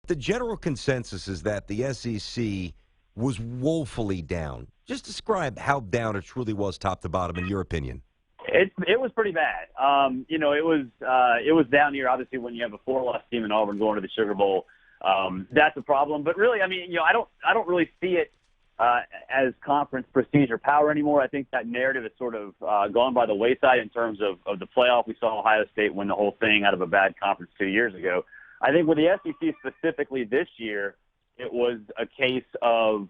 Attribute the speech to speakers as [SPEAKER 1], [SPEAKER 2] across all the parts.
[SPEAKER 1] The general consensus is that the SEC was woefully down. Just describe how down it truly was top to bottom, in your opinion.
[SPEAKER 2] It was pretty bad. It was down here, obviously, when you have a 4-loss team in Auburn going to the Sugar Bowl. That's a problem. But really, I mean, I don't really see it as conference prestige or power anymore. I think that narrative has sort of gone by the wayside in terms of the playoff. We saw Ohio State win the whole thing out of a bad conference 2 years ago. I think with the SEC specifically this year, it was a case of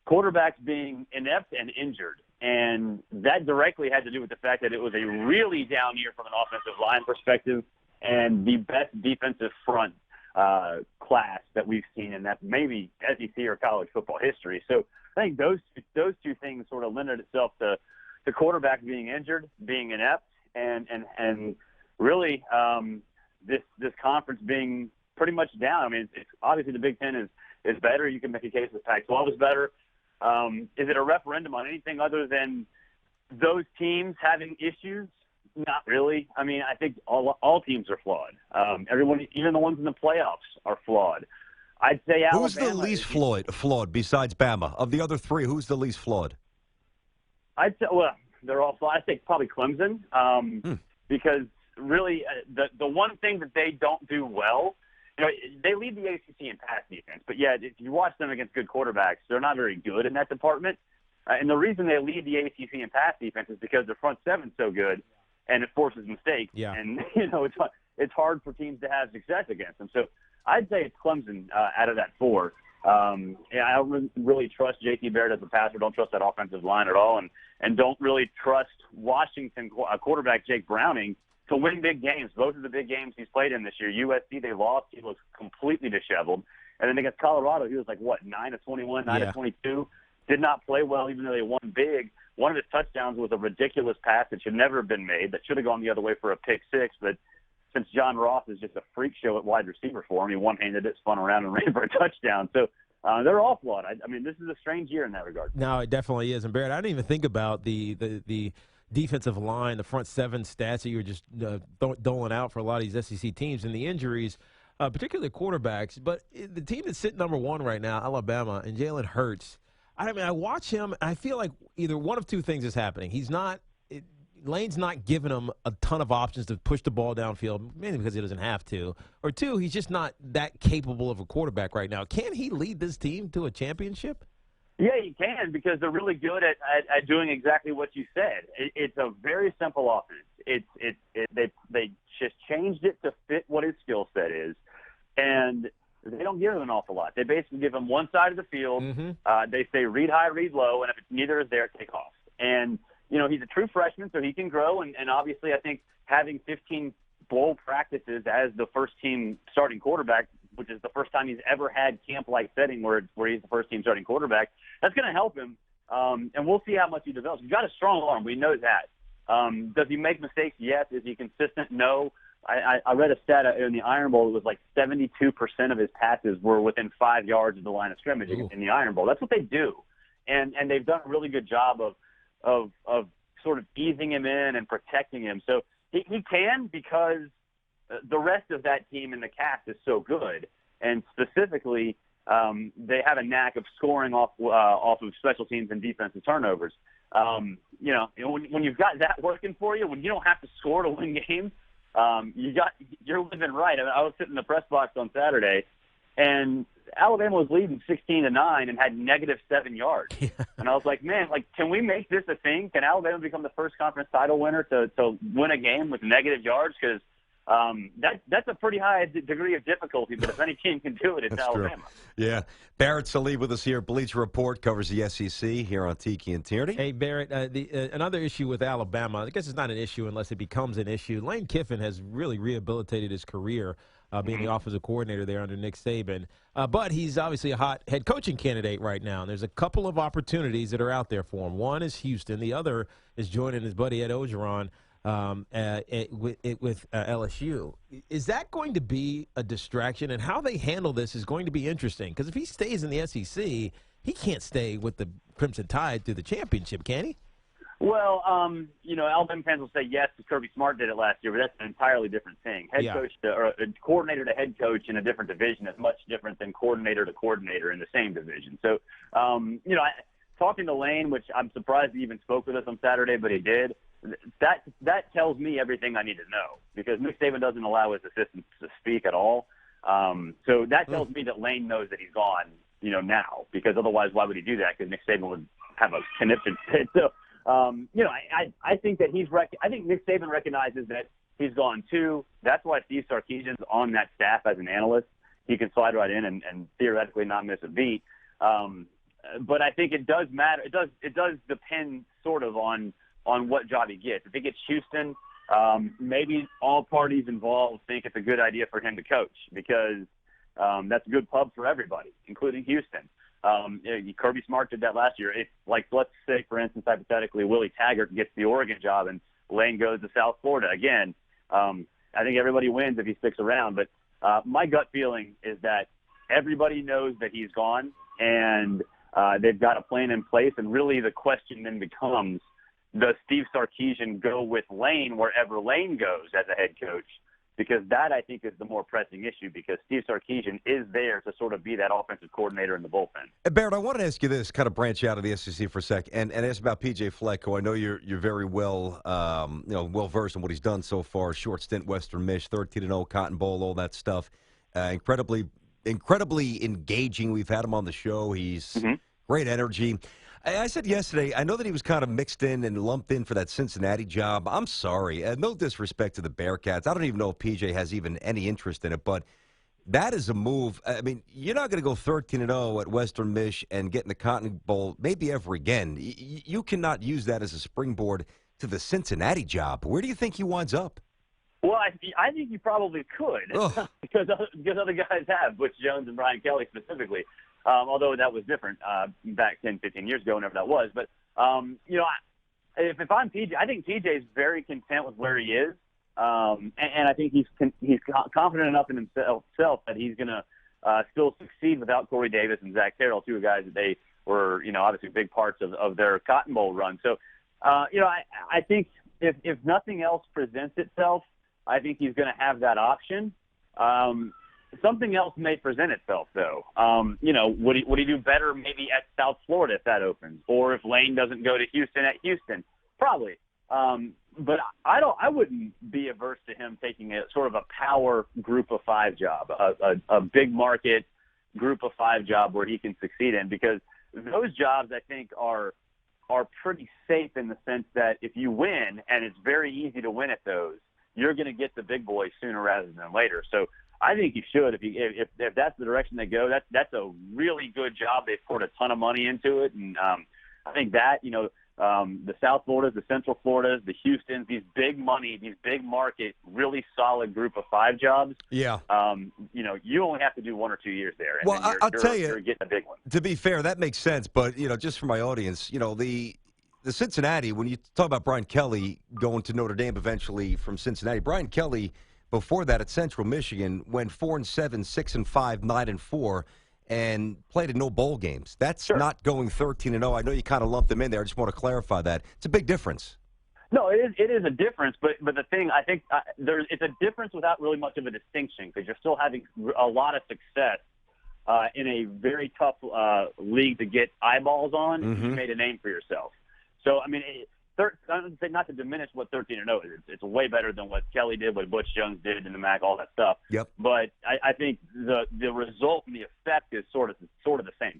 [SPEAKER 2] quarterbacks being inept and injured. And that directly had to do with the fact that it was a really down year from an offensive line perspective and the best defensive front class that we've seen in that maybe SEC or college football history. So I think those two things sort of lended itself to the quarterback being injured, being inept, and really this conference being pretty much down. I mean, it's obviously the Big Ten is better. You can make a case that Pac-12 is better. Is it a referendum on anything other than those teams having issues? Not really. I mean, I think all teams are flawed. Everyone, even the ones in the playoffs, are flawed. I'd say Alabama.
[SPEAKER 1] Who's the least flawed besides Bama? Of the other three, who's the least flawed?
[SPEAKER 2] I'd say, well, they're all flawed. I think probably Clemson, because really the one thing that they don't do well, they lead the ACC in pass defense, but yet if you watch them against good quarterbacks, they're not very good in that department. And the reason they lead the ACC in pass defense is because their front seven's so good, and it forces mistakes. Yeah. And it's hard for teams to have success against them. So I'd say it's Clemson out of that four. I don't really trust J.T. Barrett as a passer. Don't trust that offensive line at all, and don't really trust Washington quarterback Jake Browning to win big games. Both of the big games he's played in this year. USC, they lost. He was completely disheveled. And then against Colorado, he was like, 9 of 21, 9 of 22. Did not play well, even though they won big. One of his touchdowns was a ridiculous pass that should never have been made, that should have gone the other way for a pick six. But since John Ross is just a freak show at wide receiver for him, he one-handed it, spun around, and ran for a touchdown. So they're all flawed. I mean, this is a strange year in that regard.
[SPEAKER 3] No, it definitely is. And, Barrett, I didn't even think about the defensive line, the front seven stats that you were just doling out for a lot of these SEC teams and the injuries, particularly quarterbacks. But the team that's sitting number one right now, Alabama, and Jalen Hurts, I mean, I watch him, and I feel like either one of two things is happening. Lane's not giving him a ton of options to push the ball downfield, mainly because he doesn't have to. Or two, he's just not that capable of a quarterback right now. Can he lead this team to a championship?
[SPEAKER 2] Yeah, he can, because they're really good at doing exactly what you said. It's a very simple offense. They just changed it to fit what his skill set is, and they don't give him an awful lot. They basically give him one side of the field. Mm-hmm. They say read high, read low, and if neither is there, take off. And he's a true freshman, so he can grow. And obviously, I think having 15 bowl practices as the first-team starting quarterback, which is the first time he's ever had camp-like setting where he's the first-team starting quarterback, that's going to help him. And we'll see how much he develops. He's got a strong arm. We know that. Does he make mistakes? Yes. Is he consistent? No. I read a stat in the Iron Bowl. It was like 72% of his passes were within 5 yards of the line of scrimmage in the Iron Bowl. That's what they do. And they've done a really good job of sort of easing him in and protecting him. So he can, because the rest of that team in the cast is so good. And specifically, they have a knack of scoring off of special teams and defensive turnovers. When you've got that working for you, when you don't have to score to win games, you're living right. I mean, I was sitting in the press box on Saturday, and Alabama was leading 16-9 and had -7 yards. Yeah. And I was like, man, can we make this a thing? Can Alabama become the first conference title winner to win a game with negative yards? Because that's a pretty high degree of difficulty, but if any team can do it, it's
[SPEAKER 1] that's
[SPEAKER 2] Alabama.
[SPEAKER 1] True. Yeah. Barrett Sallee with us here. Bleacher Report covers the SEC here on Tiki and Tierney.
[SPEAKER 3] Hey, Barrett, another issue with Alabama, I guess it's not an issue unless it becomes an issue. Lane Kiffin has really rehabilitated his career being the offensive coordinator there under Nick Saban. But he's obviously a hot head coaching candidate right now, and there's a couple of opportunities that are out there for him. One is Houston. The other is joining his buddy Ed Ogeron with LSU. Is that going to be a distraction? And how they handle this is going to be interesting, because if he stays in the SEC, he can't stay with the Crimson Tide through the championship, can he?
[SPEAKER 2] Well, Alabama fans will say yes, because Kirby Smart did it last year, but that's an entirely different thing. Head coach or coordinator to head coach in a different division is much different than coordinator to coordinator in the same division. So, talking to Lane, which I'm surprised he even spoke with us on Saturday, but he did. That tells me everything I need to know, because Nick Saban doesn't allow his assistants to speak at all. So that tells me that Lane knows that he's gone, now, because otherwise, why would he do that? Because Nick Saban would have a conniption fit. So. I think that I think Nick Saban recognizes that he's gone too. That's why Steve Sarkisian's on that staff as an analyst. He can slide right in and theoretically not miss a beat. But I think it does matter. It does depend sort of on what job he gets. If he gets Houston, maybe all parties involved think it's a good idea for him to coach, because that's a good pub for everybody, including Houston. Kirby Smart did that last year. It's like, let's say, for instance, hypothetically, Willie Taggart gets the Oregon job and Lane goes to South Florida. Again, I think everybody wins if he sticks around. But my gut feeling is that everybody knows that he's gone, and they've got a plan in place. And really the question then becomes, does Steve Sarkisian go with Lane wherever Lane goes as a head coach? Because that, I think, is the more pressing issue, because Steve Sarkisian is there to sort of be that offensive coordinator in the bullpen.
[SPEAKER 1] Barrett, I want to ask you this, kind of branch out of the SEC for a sec, and ask about P.J. Fleck, who I know you're very well well-versed in what he's done so far. Short stint, Western Mish, 13-0, Cotton Bowl, all that stuff. Incredibly engaging. We've had him on the show. He's great energy. I said yesterday, I know that he was kind of mixed in and lumped in for that Cincinnati job. I'm sorry. No disrespect to the Bearcats. I don't even know if PJ has even any interest in it, but that is a move. I mean, you're not going to go 13-0 at Western Mish and get in the Cotton Bowl maybe ever again. You cannot use that as a springboard to the Cincinnati job. Where do you think he winds up?
[SPEAKER 2] Well, I think you probably could, because other guys have, Butch Jones and Brian Kelly specifically. Although that was different back 10, 15 years ago, whenever that was. But, if I'm PJ, I think PJ is very content with where he is. And I think he's confident enough in himself that he's going to still succeed without Corey Davis and Zach Carroll, two guys that they were, obviously big parts of their Cotton Bowl run. So, I think if nothing else presents itself, I think he's going to have that option. Something else may present itself, though. Would he do better maybe at South Florida if that opens, or if Lane doesn't go to Houston at Houston? Probably. But I wouldn't be averse to him taking a sort of a power group of five job, a big market group of five job where he can succeed in, because those jobs I think are pretty safe in the sense that if you win, and it's very easy to win at those, you're going to get the big boys sooner rather than later. So I think you should. If that's the direction they go, that's a really good job. They've poured a ton of money into it, and I think that the South Floridas, the Central Floridas, the Houstons, these big money, these big market, really solid group of five jobs.
[SPEAKER 1] Yeah.
[SPEAKER 2] You only have to do 1 or 2 years there. And
[SPEAKER 1] well, I'll tell you,
[SPEAKER 2] you're getting a big one.
[SPEAKER 1] To be fair, that makes sense. But just for my audience, the Cincinnati, when you talk about Brian Kelly going to Notre Dame eventually from Cincinnati, Brian Kelly, before that at Central Michigan, went 4-7, 6-5, 9-4, and played in no bowl games. That's not going 13-0. I know you kind of lumped them in there. I just want to clarify that. It's a big difference.
[SPEAKER 2] No, it is a difference, but the thing, I think it's a difference without really much of a distinction, because you're still having a lot of success in a very tough league to get eyeballs on. You made a name for yourself. So, I mean, not to diminish what 13-0 is. It's way better than what Kelly did, what Butch Jones did in the MAC, all that stuff.
[SPEAKER 1] Yep.
[SPEAKER 2] But I think the result and the effect is sort of the same thing.